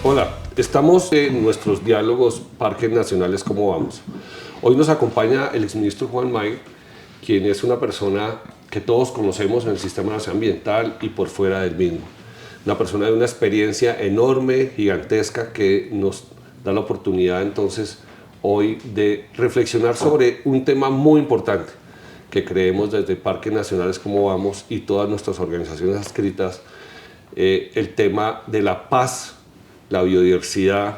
Hola, estamos en nuestros diálogos Parques Nacionales ¿Cómo vamos? Hoy nos acompaña el exministro Juan Mayer, quien es una persona que todos conocemos en el Sistema Nacional Ambiental y por fuera del mismo. Una persona de una experiencia enorme, gigantesca, que nos da la oportunidad entonces hoy de reflexionar sobre un tema muy importante que creemos desde Parques Nacionales ¿Cómo vamos? Y todas nuestras organizaciones adscritas, el tema de la paz, la biodiversidad,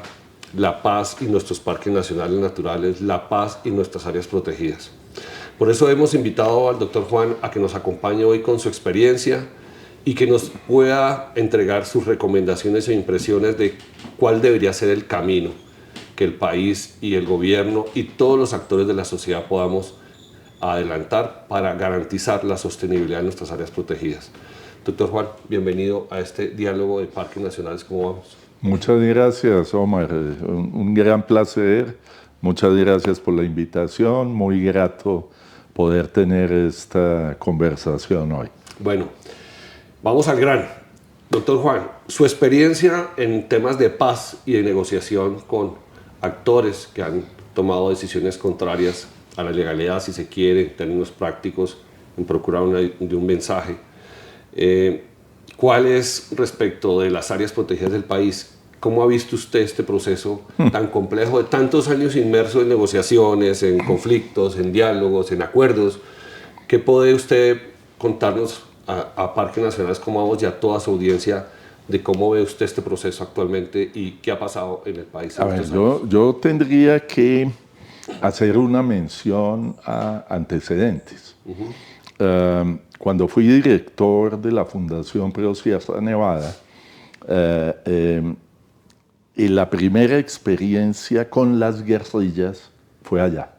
la paz y nuestros parques nacionales naturales, la paz y nuestras áreas protegidas. Por eso hemos invitado al doctor Juan a que nos acompañe hoy con su experiencia y que nos pueda entregar sus recomendaciones e impresiones de cuál debería ser el camino que el país y el gobierno y todos los actores de la sociedad podamos adelantar para garantizar la sostenibilidad de nuestras áreas protegidas. Doctor Juan, bienvenido a este diálogo de Parques Nacionales ¿Cómo vamos? Muchas gracias, Omar. Un gran placer. Muchas gracias por la invitación. Muy grato poder tener esta conversación hoy. Bueno, vamos al grano. Doctor Juan, su experiencia en temas de paz y de negociación con actores que han tomado decisiones contrarias a la legalidad, si se quiere, en términos prácticos, en procurar de un mensaje. ¿Cuál es respecto de las áreas protegidas del país? ¿Cómo ha visto usted este proceso tan complejo de tantos años inmerso en negociaciones, en conflictos, en diálogos, en acuerdos? ¿Qué puede usted contarnos a Parques Nacionales ¿Cómo vamos? Y a toda su audiencia de cómo ve usted este proceso actualmente y qué ha pasado en el país? A ver, yo tendría que hacer una mención a antecedentes. Cuando fui director de la Fundación ProSierra Nevada, y la primera experiencia con las guerrillas fue allá,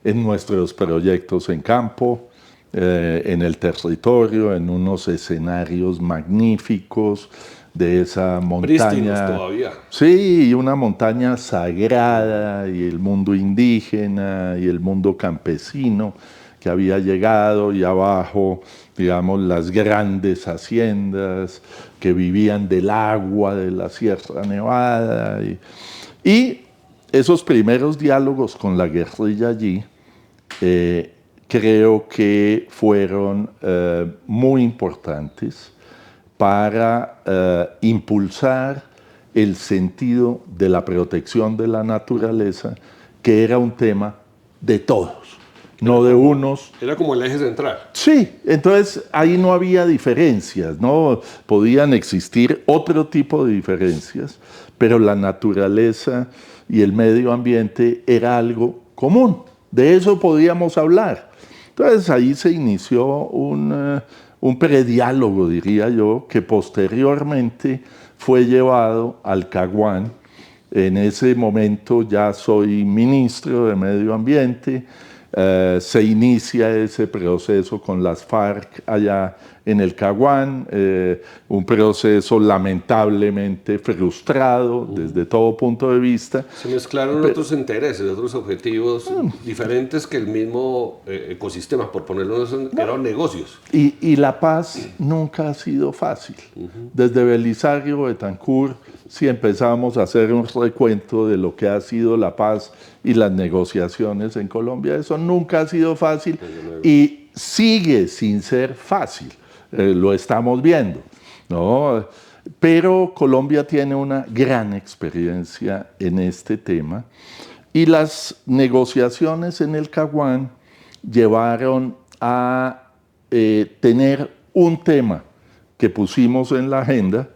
en nuestros proyectos en campo, en el territorio, en unos escenarios magníficos de esa montaña. Prístinos todavía. Sí, una montaña sagrada y el mundo indígena y el mundo campesino que había llegado, y abajo, digamos, las grandes haciendas que vivían del agua de la Sierra Nevada. Y esos primeros diálogos con la guerrilla allí creo que fueron muy importantes para impulsar el sentido de la protección de la naturaleza, que era un tema de todos. No de unos. Era como el eje central. Sí, entonces ahí no había diferencias, no podían existir otro tipo de diferencias, pero la naturaleza y el medio ambiente era algo común, de eso podíamos hablar. Entonces ahí se inició un prediálogo, diría yo, que posteriormente fue llevado al Caguán. En ese momento ya soy ministro de Medio Ambiente. Se inicia ese proceso con las FARC allá en el Caguán, un proceso lamentablemente frustrado desde todo punto de vista. Se mezclaron otros intereses, otros objetivos diferentes que el mismo ecosistema, por ponerlo en eran negocios. Y la paz nunca ha sido fácil. Desde Belisario Betancur, si empezamos a hacer un recuento de lo que ha sido la paz y las negociaciones en Colombia, eso nunca ha sido fácil y sigue sin ser fácil. Lo estamos viendo, ¿no? Pero Colombia tiene una gran experiencia en este tema y las negociaciones en el Caguán llevaron a tener un tema que pusimos en la agenda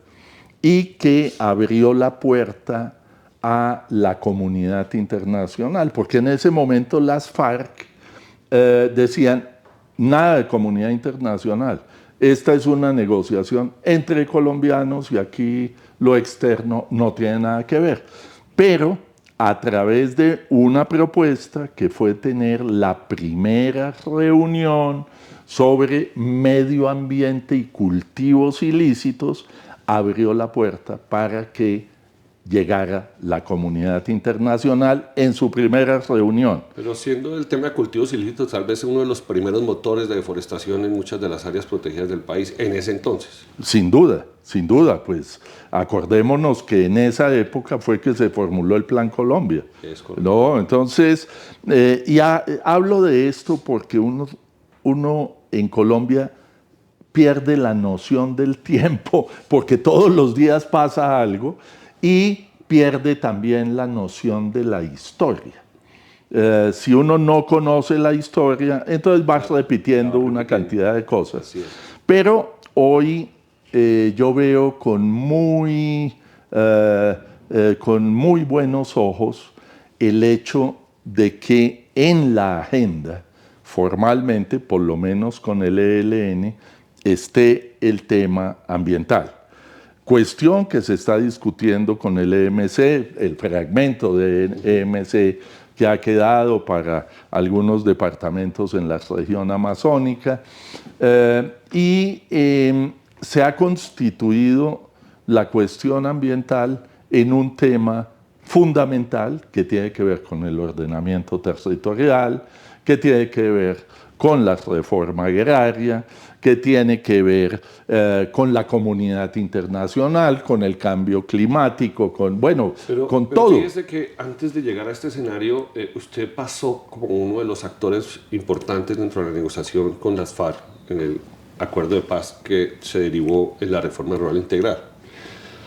y que abrió la puerta a la comunidad internacional, porque en ese momento las FARC decían, nada de comunidad internacional, esta es una negociación entre colombianos y aquí lo externo no tiene nada que ver. Pero a través de una propuesta que fue tener la primera reunión sobre medio ambiente y cultivos ilícitos, abrió la puerta para que llegara la comunidad internacional en su primera reunión. Pero siendo el tema de cultivos ilícitos tal vez uno de los primeros motores de deforestación en muchas de las áreas protegidas del país en ese entonces. Sin duda, pues acordémonos que en esa época fue que se formuló el Plan Colombia. ¿No? Entonces, hablo de esto porque uno en Colombia pierde la noción del tiempo, porque todos los días pasa algo, y pierde también la noción de la historia. Si uno no conoce la historia, entonces vas repitiendo una cantidad de cosas. Pero hoy yo veo con muy buenos ojos el hecho de que en la agenda, formalmente, por lo menos con el ELN, esté el tema ambiental. Cuestión que se está discutiendo con el EMC, el fragmento de EMC que ha quedado para algunos departamentos en la región amazónica, se ha constituido la cuestión ambiental en un tema fundamental que tiene que ver con el ordenamiento territorial, que tiene que ver con la reforma agraria, que tiene que ver con la comunidad internacional, con el cambio climático, con todo. Fíjese que antes de llegar a este escenario, usted pasó como uno de los actores importantes dentro de la negociación con las FARC en el acuerdo de paz que se derivó en la reforma rural integral.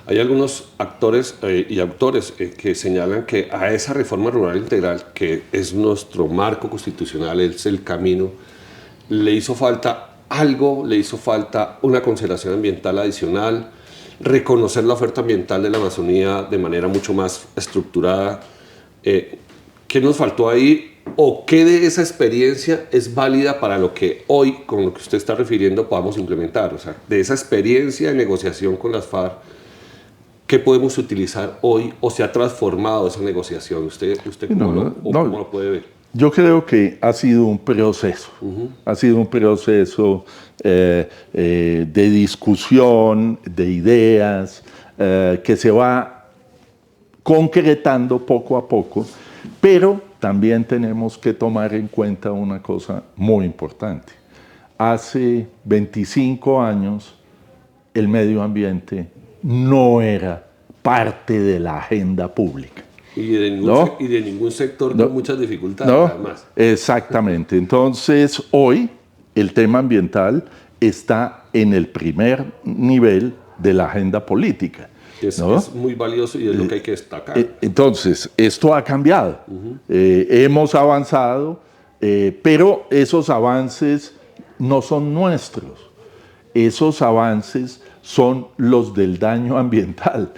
Hay algunos actores y autores que señalan que a esa reforma rural integral, que es nuestro marco constitucional, es el camino, le hizo falta algo, le hizo falta una consideración ambiental adicional, reconocer la oferta ambiental de la Amazonía de manera mucho más estructurada. ¿Qué nos faltó ahí? ¿O qué de esa experiencia es válida para lo que hoy, con lo que usted está refiriendo, podamos implementar? O sea, de esa experiencia de negociación con las FARC, ¿qué podemos utilizar hoy o se ha transformado esa negociación? ¿Usted cómo lo puede ver? Yo creo que ha sido un proceso, ha sido un proceso de discusión, de ideas, que se va concretando poco a poco, pero también tenemos que tomar en cuenta una cosa muy importante. Hace 25 años el medio ambiente no era parte de la agenda pública. Y de ningún sector con muchas dificultades, además. Exactamente. Entonces, hoy el tema ambiental está en el primer nivel de la agenda política. Es muy valioso y es lo que hay que destacar. Entonces, esto ha cambiado. Hemos avanzado, pero esos avances no son nuestros. Esos avances son los del daño ambiental,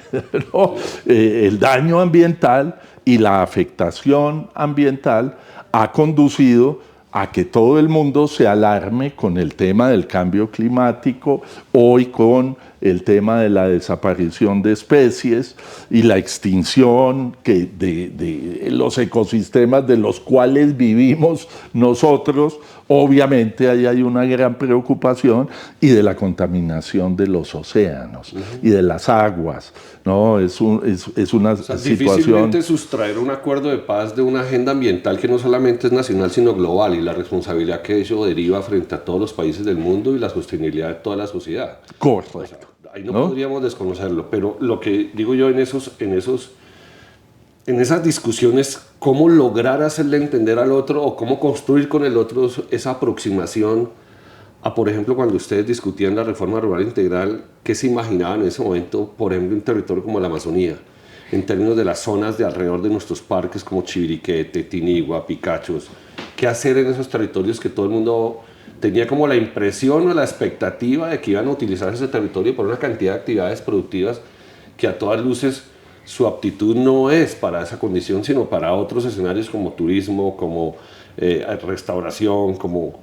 ¿no? El daño ambiental y la afectación ambiental ha conducido a que todo el mundo se alarme con el tema del cambio climático, hoy con el tema de la desaparición de especies y la extinción de los ecosistemas de los cuales vivimos nosotros. Obviamente ahí hay una gran preocupación, y de la contaminación de los océanos y de las aguas, ¿no? Es una situación... Difícilmente sustraer un acuerdo de paz de una agenda ambiental que no solamente es nacional sino global, y la responsabilidad que ello deriva frente a todos los países del mundo y la sostenibilidad de toda la sociedad. Correcto. O sea, ahí no podríamos desconocerlo, pero lo que digo yo en esas discusiones, cómo lograr hacerle entender al otro o cómo construir con el otro esa aproximación a, por ejemplo, cuando ustedes discutían la reforma rural integral, ¿qué se imaginaban en ese momento, por ejemplo, un territorio como la Amazonía, en términos de las zonas de alrededor de nuestros parques como Chiribiquete, Tinigua, Picachos? ¿Qué hacer en esos territorios que todo el mundo tenía como la impresión o la expectativa de que iban a utilizar ese territorio por una cantidad de actividades productivas que a todas luces su aptitud no es para esa condición, sino para otros escenarios como turismo, como restauración, como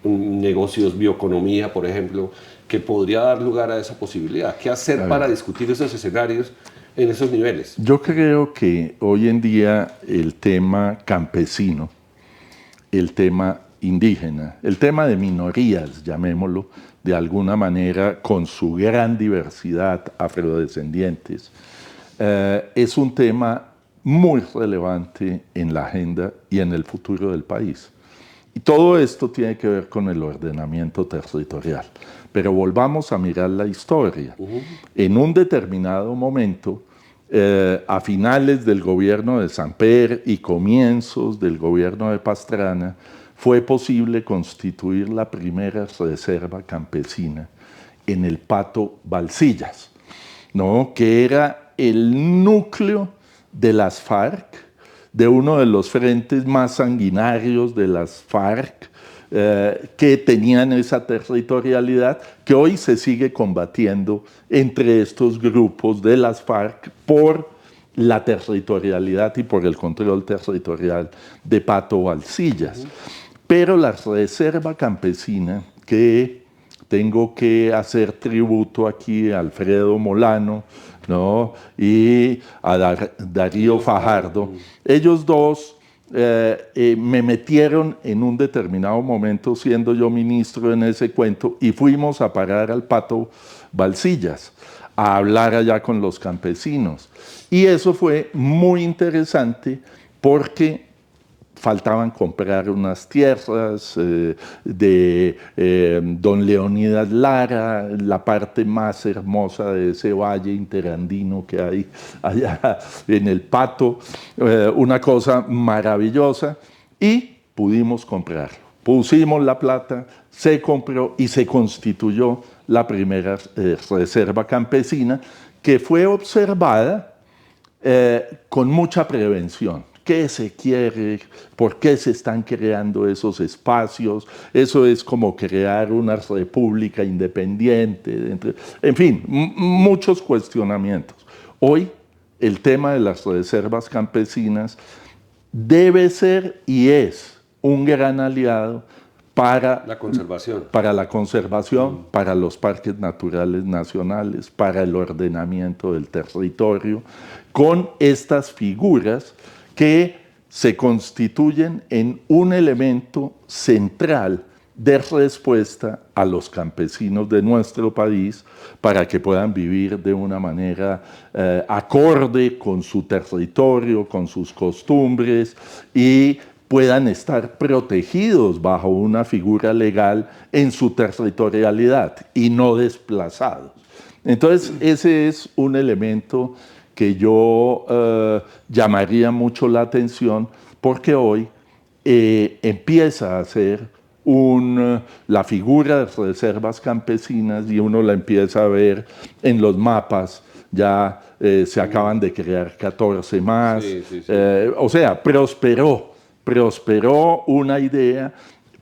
negocios, bioeconomía, por ejemplo, que podría dar lugar a esa posibilidad? ¿Qué hacer para discutir esos escenarios en esos niveles? Yo creo que hoy en día el tema campesino, el tema indígena, el tema de minorías, llamémoslo de alguna manera, con su gran diversidad, afrodescendientes, es un tema muy relevante en la agenda y en el futuro del país. Y todo esto tiene que ver con el ordenamiento territorial. Pero volvamos a mirar la historia. En un determinado momento, a finales del gobierno de Samper y comienzos del gobierno de Pastrana, fue posible constituir la primera reserva campesina en el Pato Balsillas, ¿no? Que era el núcleo de las FARC, de uno de los frentes más sanguinarios de las FARC, que tenían esa territorialidad, que hoy se sigue combatiendo entre estos grupos de las FARC por la territorialidad y por el control territorial de Pato Balsillas. Pero la reserva campesina, que tengo que hacer tributo aquí a Alfredo Molano, ¿no? Y a Darío Fajardo, ellos dos me metieron en un determinado momento, siendo yo ministro en ese cuento, y fuimos a parar al Pato Balsillas, a hablar allá con los campesinos. Y eso fue muy interesante porque faltaban comprar unas tierras de don Leonidas Lara, la parte más hermosa de ese valle interandino que hay allá en el Pato, una cosa maravillosa, y pudimos comprarlo. Pusimos la plata, se compró y se constituyó la primera reserva campesina, que fue observada con mucha prevención. ¿Qué se quiere? ¿Por qué se están creando esos espacios? Eso es como crear una república independiente. En fin, muchos cuestionamientos. Hoy, el tema de las reservas campesinas debe ser y es un gran aliado para la conservación, para los parques naturales nacionales, para el ordenamiento del territorio, con estas figuras que se constituyen en un elemento central de respuesta a los campesinos de nuestro país para que puedan vivir de una manera acorde con su territorio, con sus costumbres, y puedan estar protegidos bajo una figura legal en su territorialidad y no desplazados. Entonces, ese es un elemento que yo llamaría mucho la atención, porque hoy empieza a ser la figura de reservas campesinas, y uno la empieza a ver en los mapas. Ya se acaban de crear 14 más. O sea, prosperó una idea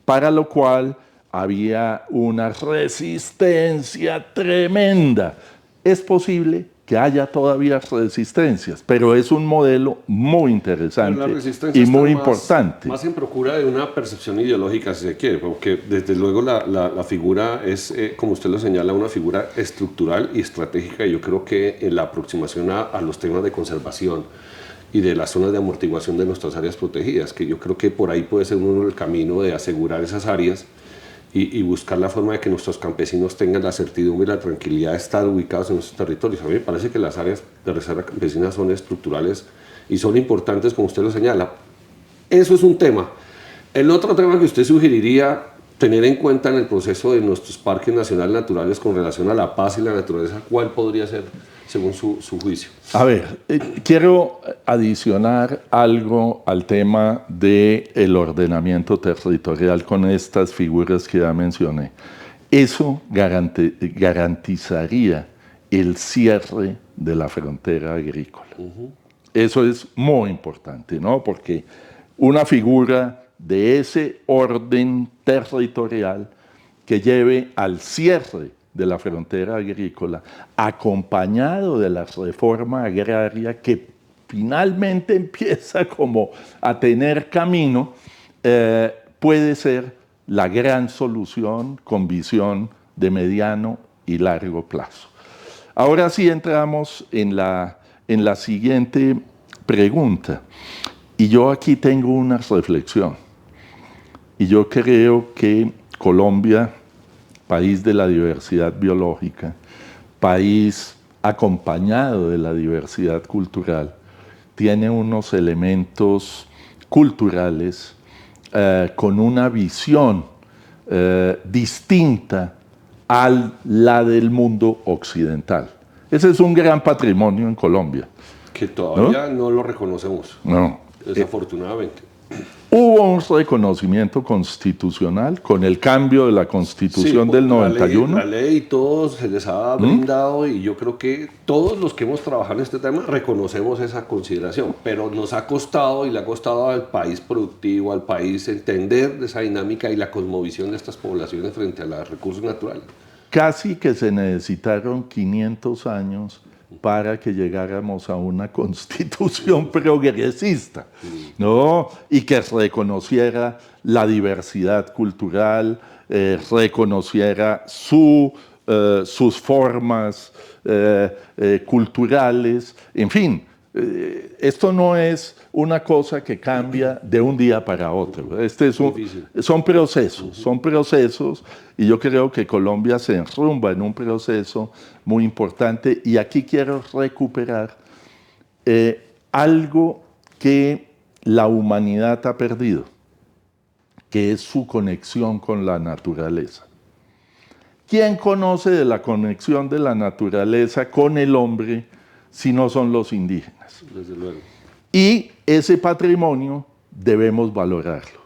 para lo cual había una resistencia tremenda. Es posible que haya todavía resistencias, pero es un modelo muy interesante y muy importante. Más en procura de una percepción ideológica, si se quiere, porque desde luego la figura es, como usted lo señala, una figura estructural y estratégica, y yo creo que en la aproximación a los temas de conservación y de las zonas de amortiguación de nuestras áreas protegidas, que yo creo que por ahí puede ser uno el camino de asegurar esas áreas y buscar la forma de que nuestros campesinos tengan la certidumbre y la tranquilidad de estar ubicados en nuestros territorios. A mí me parece que las áreas de reserva campesina son estructurales y son importantes, como usted lo señala. Eso es un tema. El otro tema que usted sugeriría tener en cuenta en el proceso de nuestros parques nacionales naturales con relación a la paz y la naturaleza, ¿cuál podría ser según su juicio? A ver, quiero adicionar algo al tema del ordenamiento territorial con estas figuras que ya mencioné. Eso garantizaría el cierre de la frontera agrícola. Eso es muy importante, ¿no? Porque una figura de ese orden territorial que lleve al cierre de la frontera agrícola, acompañado de la reforma agraria que finalmente empieza como a tener camino, puede ser la gran solución con visión de mediano y largo plazo. Ahora sí entramos en la siguiente pregunta, y yo aquí tengo una reflexión, y yo creo que Colombia, país de la diversidad biológica, país acompañado de la diversidad cultural, tiene unos elementos culturales con una visión distinta a la del mundo occidental. Ese es un gran patrimonio en Colombia. Que todavía no lo reconocemos, No. desafortunadamente. Hubo un reconocimiento constitucional con el cambio de la Constitución del 91. La ley y todo se les ha brindado y yo creo que todos los que hemos trabajado en este tema reconocemos esa consideración, pero nos ha costado y le ha costado al país productivo, al país entender esa dinámica y la cosmovisión de estas poblaciones frente a los recursos naturales. Casi que se necesitaron 500 años para que llegáramos a una constitución progresista, ¿no? Y que reconociera la diversidad cultural, reconociera sus formas culturales, en fin. Esto no es una cosa que cambia de un día para otro. Son procesos, y yo creo que Colombia se enrumba en un proceso muy importante, y aquí quiero recuperar algo que la humanidad ha perdido, que es su conexión con la naturaleza. ¿Quién conoce de la conexión de la naturaleza con el hombre si no son los indígenas? Desde luego. Y ese patrimonio debemos valorarlo.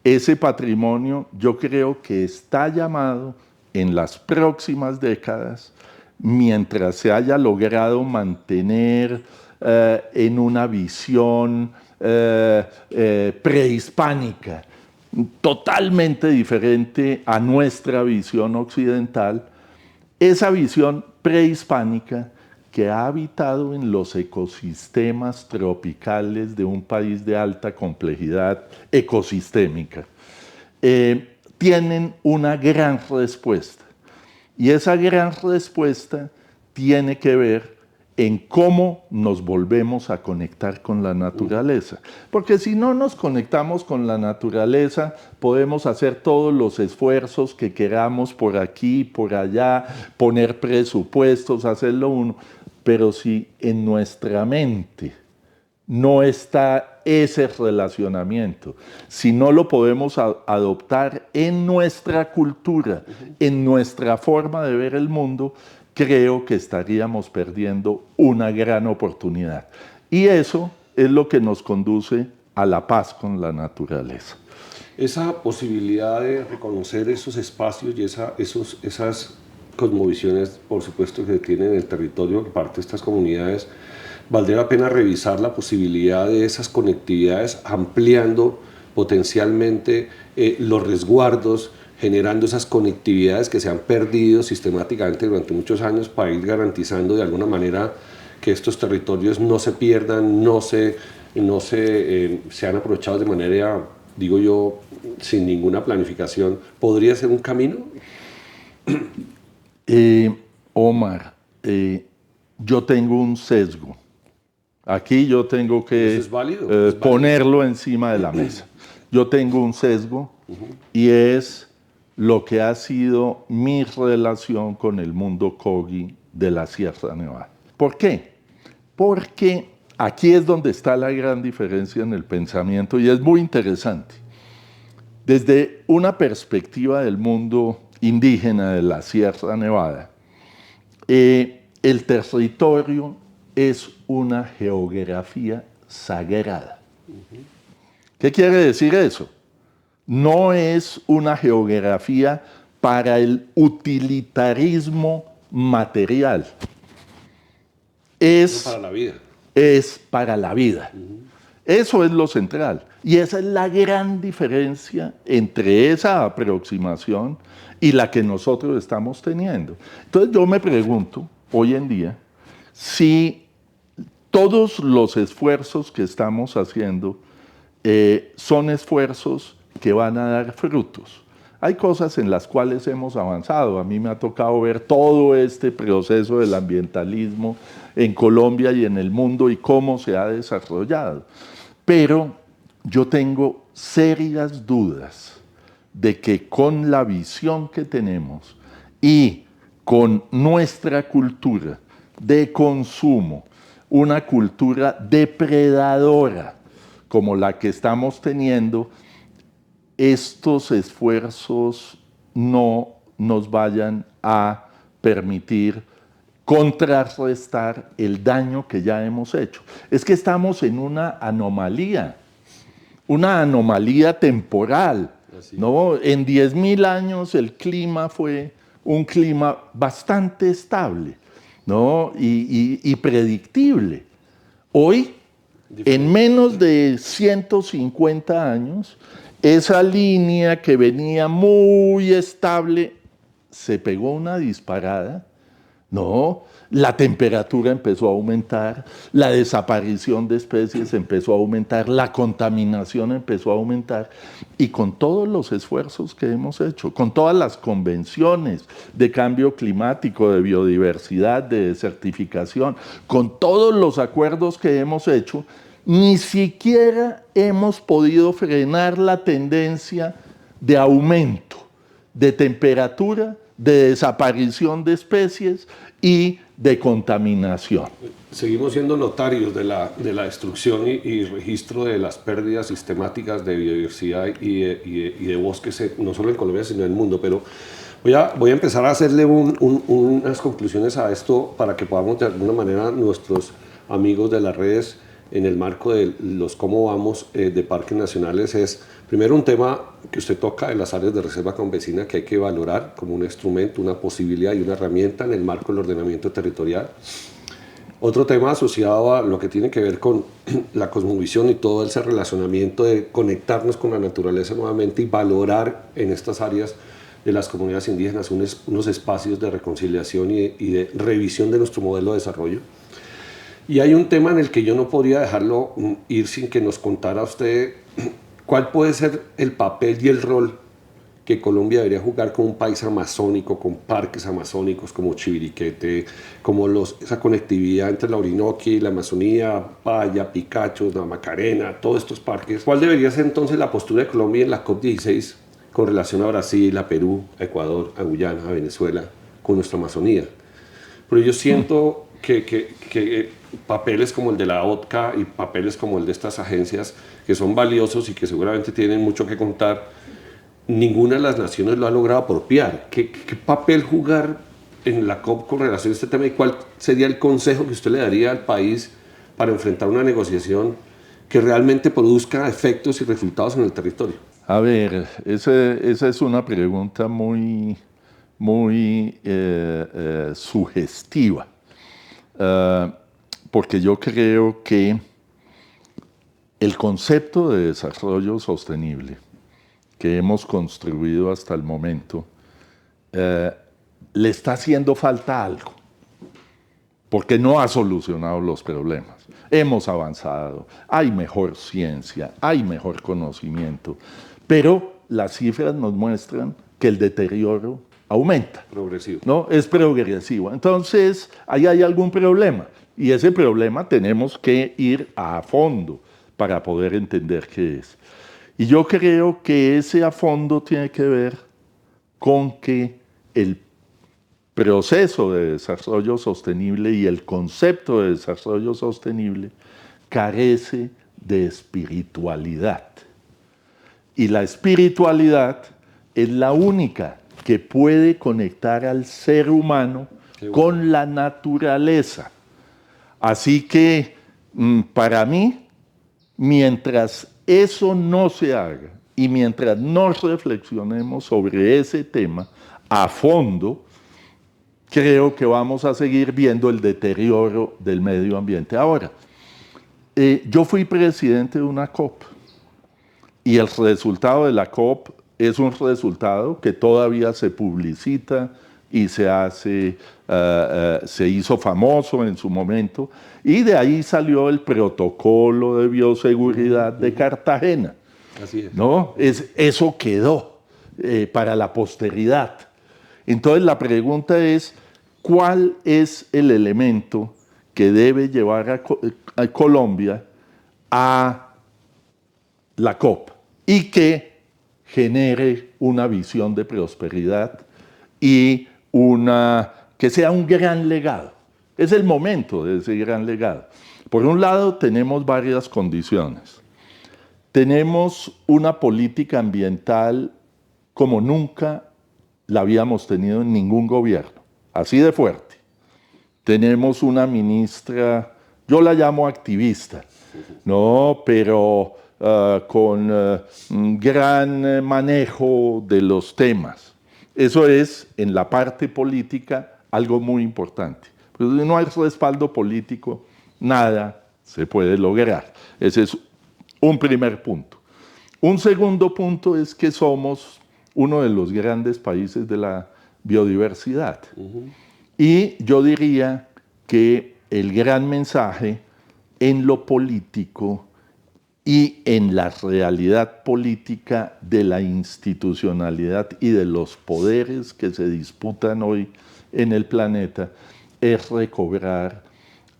Ese patrimonio yo creo que está llamado en las próximas décadas, mientras se haya logrado mantener en una visión prehispánica, totalmente diferente a nuestra visión occidental, esa visión prehispánica que ha habitado en los ecosistemas tropicales de un país de alta complejidad ecosistémica, tienen una gran respuesta. Y esa gran respuesta tiene que ver en cómo nos volvemos a conectar con la naturaleza. Porque si no nos conectamos con la naturaleza, podemos hacer todos los esfuerzos que queramos por aquí, por allá, poner presupuestos, hacerlo uno. Pero si en nuestra mente no está ese relacionamiento, si no lo podemos adoptar en nuestra cultura, en nuestra forma de ver el mundo, creo que estaríamos perdiendo una gran oportunidad. Y eso es lo que nos conduce a la paz con la naturaleza. Esa posibilidad de reconocer esos espacios y esas cosmovisiones, por supuesto, que tienen el territorio que parte de estas comunidades, valdría la pena revisar la posibilidad de esas conectividades, ampliando potencialmente los resguardos, generando esas conectividades que se han perdido sistemáticamente durante muchos años, para ir garantizando de alguna manera que estos territorios no se pierdan, sean aprovechados de manera, digo yo, sin ninguna planificación. ¿Podría ser un camino? Omar, yo tengo un sesgo. Aquí yo tengo que ¿Eso es válido? ponerlo encima de la mesa. Yo tengo un sesgo y es lo que ha sido mi relación con el mundo Kogi de la Sierra Nevada. ¿Por qué? Porque aquí es donde está la gran diferencia en el pensamiento y es muy interesante. Desde una perspectiva del mundo indígena de la Sierra Nevada, el territorio es una geografía sagrada. ¿Qué quiere decir eso? No es una geografía para el utilitarismo material. Es para la vida. Es para la vida. Eso es lo central. Y esa es la gran diferencia entre esa aproximación y la que nosotros estamos teniendo. Entonces yo me pregunto, hoy en día, si todos los esfuerzos que estamos haciendo son esfuerzos que van a dar frutos. Hay cosas en las cuales hemos avanzado. A mí me ha tocado ver todo este proceso del ambientalismo en Colombia y en el mundo y cómo se ha desarrollado. Pero yo tengo serias dudas de que con la visión que tenemos y con nuestra cultura de consumo, una cultura depredadora como la que estamos teniendo, estos esfuerzos no nos vayan a permitir contrarrestar el daño que ya hemos hecho. Es que estamos en una anomalía temporal, ¿no? En 10.000 años el clima fue un clima bastante estable, ¿no? y predictible. Hoy, en menos de 150 años, esa línea que venía muy estable se pegó una disparada, ¿no? La temperatura empezó a aumentar, la desaparición de especies empezó a aumentar, la contaminación empezó a aumentar, y con todos los esfuerzos que hemos hecho, con todas las convenciones de cambio climático, de biodiversidad, de desertificación, con todos los acuerdos que hemos hecho, ni siquiera hemos podido frenar la tendencia de aumento de temperatura, de desaparición de especies y de contaminación. Seguimos siendo notarios de la destrucción y registro de las pérdidas sistemáticas de biodiversidad y de bosques, no solo en Colombia, sino en el mundo. Pero voy a empezar a hacerle unas conclusiones a esto para que podamos, de alguna manera, nuestros amigos de las redes, en el marco de los cómo vamos de parques nacionales, es primero un tema que usted toca de las áreas de reserva campesina que hay que valorar como un instrumento, una posibilidad y una herramienta en el marco del ordenamiento territorial. Otro tema asociado a lo que tiene que ver con la cosmovisión y todo ese relacionamiento de conectarnos con la naturaleza nuevamente y valorar en estas áreas de las comunidades indígenas unos espacios de reconciliación y de revisión de nuestro modelo de desarrollo. Y hay un tema en el que yo no podría dejarlo ir sin que nos contara usted cuál puede ser el papel y el rol que Colombia debería jugar como un país amazónico, con parques amazónicos como Chiviriquete, como esa conectividad entre la Orinoquia y la Amazonía, Paya, Picacho, la Macarena, todos estos parques. ¿Cuál debería ser entonces la postura de Colombia en la COP16 con relación a Brasil, a Perú, a Ecuador, a Guyana, a Venezuela, con nuestra Amazonía? Pero yo siento que papeles como el de la OTCA y papeles como el de estas agencias, que son valiosos y que seguramente tienen mucho que contar, ninguna de las naciones lo ha logrado apropiar. ¿Qué papel jugar en la COP con relación a este tema y cuál sería el consejo que usted le daría al país para enfrentar una negociación que realmente produzca efectos y resultados en el territorio? A ver, esa es una pregunta muy sugestiva, porque yo creo que el concepto de desarrollo sostenible que hemos construido hasta el momento le está haciendo falta algo, porque no ha solucionado los problemas. Hemos avanzado, hay mejor ciencia, hay mejor conocimiento, pero las cifras nos muestran que el deterioro aumenta. Progresivo. ¿No? Es progresivo. Entonces, ahí hay algún problema. Y ese problema tenemos que ir a fondo para poder entender qué es. Y yo creo que ese a fondo tiene que ver con que el proceso de desarrollo sostenible y el concepto de desarrollo sostenible carece de espiritualidad. Y la espiritualidad es la única que puede conectar al ser humano con la naturaleza. Así que, para mí, mientras eso no se haga y mientras no reflexionemos sobre ese tema a fondo, creo que vamos a seguir viendo el deterioro del medio ambiente. Ahora, yo fui presidente de una COP y el resultado de la COP es un resultado que todavía se publicita y se hizo famoso en su momento, y de ahí salió el protocolo de bioseguridad de Cartagena. Así es. ¿No? Eso quedó para la posteridad. Entonces la pregunta es, ¿cuál es el elemento que debe llevar a Colombia a la COP y que genere una visión de prosperidad y que sea un gran legado Es el momento de ese gran legado. Por un lado, tenemos varias condiciones. Tenemos una política ambiental como nunca la habíamos tenido en ningún gobierno, así de fuerte. Tenemos una ministra, yo la llamo activista, ¿no? Pero con un gran manejo de los temas. Eso es, en la parte política, algo muy importante. Pero si no hay respaldo político, nada se puede lograr. Ese es un primer punto. Un segundo punto es que somos uno de los grandes países de la biodiversidad. Y yo diría que el gran mensaje en lo político y en la realidad política de la institucionalidad y de los poderes que se disputan hoy en el planeta es recobrar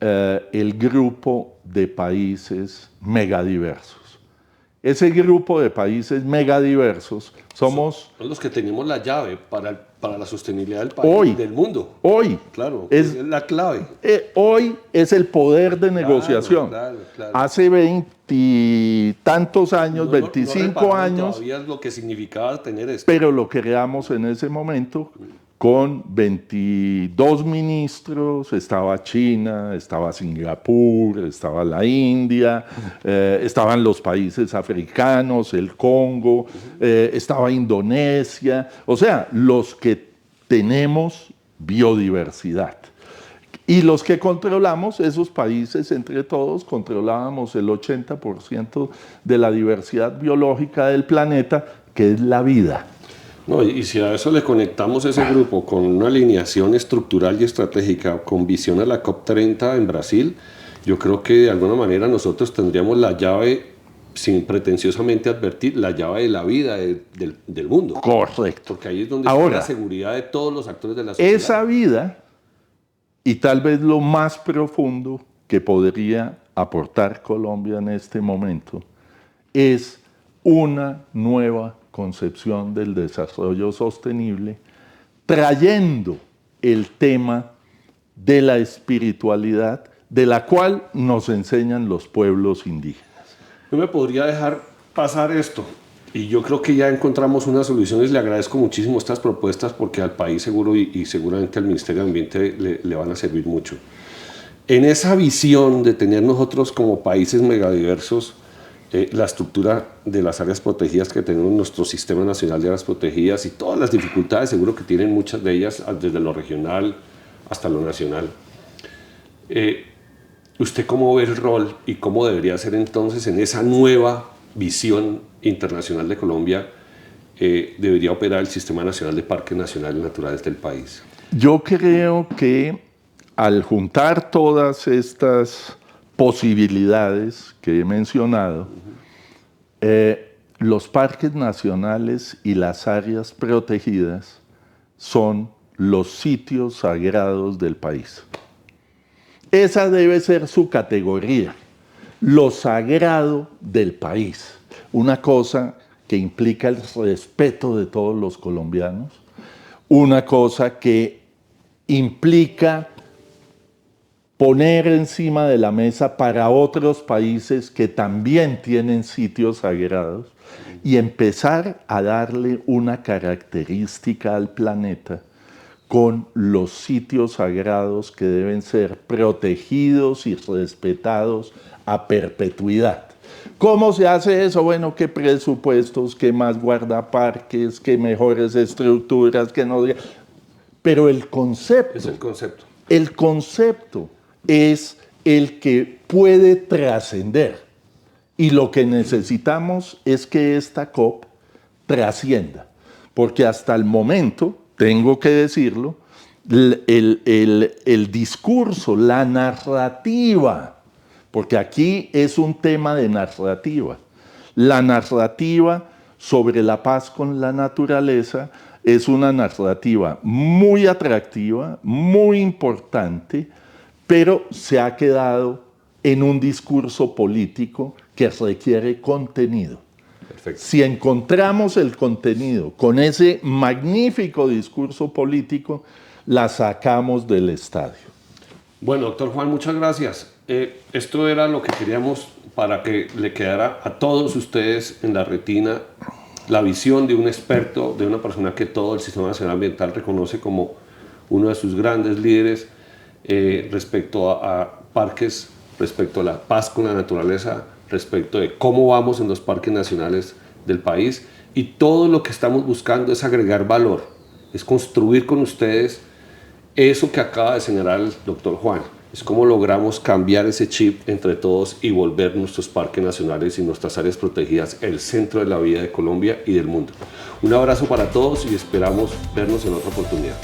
el grupo de países megadiversos. Ese grupo de países megadiversos somos... Son los que tenemos la llave para la sostenibilidad del país y del mundo. Hoy. Claro, es la clave. Hoy es el poder de negociación. Claro. Hace 20 y tantos años, 25 años... Todavía lo que significaba tener esto. Pero lo creamos en ese momento con 22 ministros, estaba China, estaba Singapur, estaba la India, estaban los países africanos, el Congo, estaba Indonesia, o sea, los que tenemos biodiversidad. Y los que controlamos, esos países, entre todos, controlábamos el 80% de la diversidad biológica del planeta, que es la vida. No, y si a eso le conectamos ese grupo con una alineación estructural y estratégica con visión a la COP30 en Brasil, yo creo que de alguna manera nosotros tendríamos la llave, sin pretenciosamente advertir, la llave de la vida del mundo. Correcto. Porque ahí es donde está la seguridad de todos los actores de la sociedad. Esa vida, y tal vez lo más profundo que podría aportar Colombia en este momento, es una nueva concepción del desarrollo sostenible, trayendo el tema de la espiritualidad, de la cual nos enseñan los pueblos indígenas. No me podría dejar pasar esto, y yo creo que ya encontramos unas soluciones. Le agradezco muchísimo estas propuestas porque al país seguro y seguramente al Ministerio de Ambiente le van a servir mucho. En esa visión de tener nosotros como países megadiversos, la estructura de las áreas protegidas que tenemos, nuestro Sistema Nacional de Áreas Protegidas y todas las dificultades, seguro que tienen muchas de ellas, desde lo regional hasta lo nacional. ¿Usted cómo ve el rol y cómo debería ser entonces en esa nueva visión internacional de Colombia debería operar el Sistema Nacional de Parques Nacionales Naturales del país? Yo creo que al juntar todas estas posibilidades que he mencionado, los parques nacionales y las áreas protegidas son los sitios sagrados del país. Esa debe ser su categoría, lo sagrado del país. Una cosa que implica el respeto de todos los colombianos, una cosa que implica poner encima de la mesa para otros países que también tienen sitios sagrados y empezar a darle una característica al planeta con los sitios sagrados que deben ser protegidos y respetados a perpetuidad. ¿Cómo se hace eso? Bueno, qué presupuestos, qué más guardaparques, qué mejores estructuras, qué no... Pero el concepto... Es el concepto. El concepto es el que puede trascender. Y lo que necesitamos es que esta COP trascienda. Porque hasta el momento, tengo que decirlo, el discurso, la narrativa, porque aquí es un tema de narrativa. La narrativa sobre la paz con la naturaleza es una narrativa muy atractiva, muy importante, pero se ha quedado en un discurso político que requiere contenido. Perfecto. Si encontramos el contenido con ese magnífico discurso político, la sacamos del estadio. Bueno, doctor Juan, muchas gracias. Esto era lo que queríamos para que le quedara a todos ustedes en la retina la visión de un experto, de una persona que todo el Sistema Nacional Ambiental reconoce como uno de sus grandes líderes respecto a parques, respecto a la paz con la naturaleza, respecto de cómo vamos en los parques nacionales del país. Y todo lo que estamos buscando es agregar valor, es construir con ustedes eso que acaba de señalar el doctor Juan. Es cómo logramos cambiar ese chip entre todos y volver nuestros parques nacionales y nuestras áreas protegidas el centro de la vida de Colombia y del mundo. Un abrazo para todos y esperamos vernos en otra oportunidad.